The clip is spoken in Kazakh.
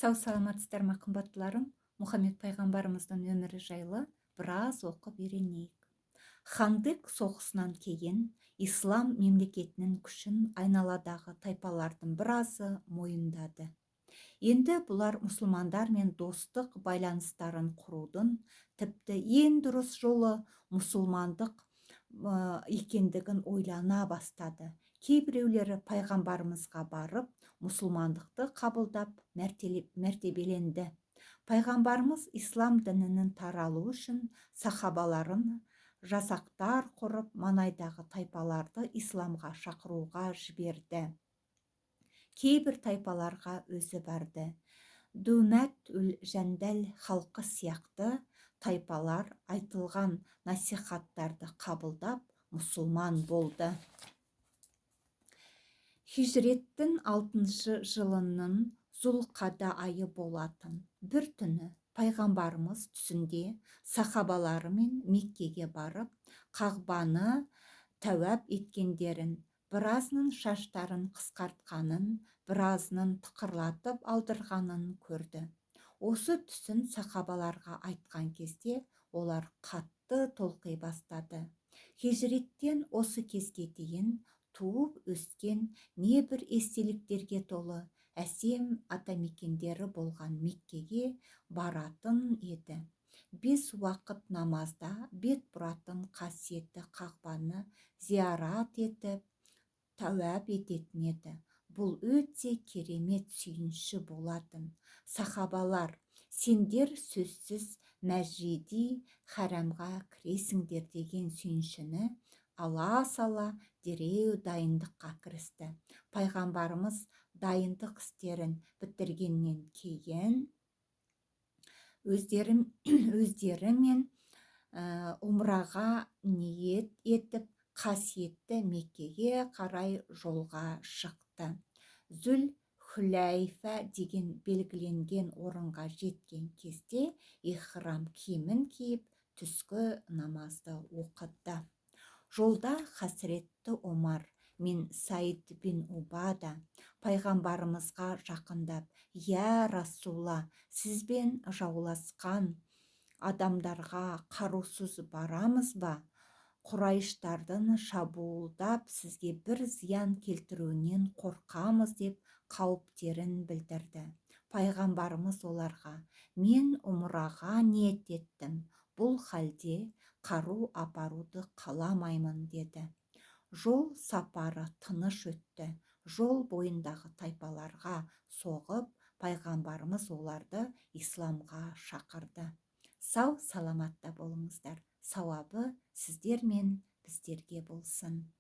Сау саламатсыздар ма қымбаттыларым? Мұхаммед пайғамбарымыздың өмірі жайлы біраз оқып үйренейік. Хандық соғысынан кейін ислам мемлекетінің күшін айналадағы тайпалардың біразы мойындады. Енді бұлар мұсылмандармен достық байланыстарын құрудың тіпті ең дұрыс жолы мұсылмандық екендігін ойлана бастады. Кейбіреулері пайғамбарымызға барып, мұсылмандықты қабылдап мәртебеленді. Пайғамбарымыз ислам дінінің таралуы үшін сахабаларын жасақтар құрып, маңайдағы тайпаларды исламға шақыруға жіберді. Кейбір тайпаларға өзі барды. Думәт жәндәл халқы сияқты тайпалар айтылған насихаттарды қабылдап мұсылман болды. Хижреттің 6-шы жылының Зұлқада айы болатын бір түні пайғамбарымыз түсінде сахабаларымен Меккеге барып, Қағбаны тәуап еткендерін, біразының шаштарын қысқартқанын, біразының тықырлатып алдырғанын көрді. Осы түсін сахабаларға айтқан кезде олар қатты толқи бастады. Хижреттен осы кезге дейін туып өскен небір естеліктерге толы әсем атамекендері болған Меккеге баратын еді. 5 уақыт намазда бет бұратын қасиетті Қағбаны зиярат етіп, тәуап ететін еді. Бұл өте керемет сүйінші болатын. Сахабалар, сендер сөзсіз Мәжиди харамға кіресіңдер деген сүйіншіні ала сала дереу дайындыққа кірісті. Пайғамбарымыз дайындық істерін бітіргеннен кейін өздерімен умраға ниет етіп қасиетті Меккеге қарай жолға шықты. Зүл Хүләйфа деген белгіленген орынға жеткен кезде ихрам киімін киіп түскі намазды оқыды. Жолда Хасретті Омар мен Саид бин Убада пайғамбарымызға жақындап, «Я Расулла, сізбен жауласқан адамдарға қарусыз барамыз ба? Құрайыштардың шабуылдап сізге бір зиян келтіруінен қорқамыз» деп қауіптерін білдірді. Пайғамбарымыз оларға: «Мен умраға ниет еттім, бұл халде қару апаруды қаламаймын» деді. Жол сапары тыныш өтті. Жол бойындағы тайпаларға соғып, пайғамбарымыз оларды исламға шақырды. Сау саламатта болыңыздар. Сауабы сіздер мен біздерге болсын.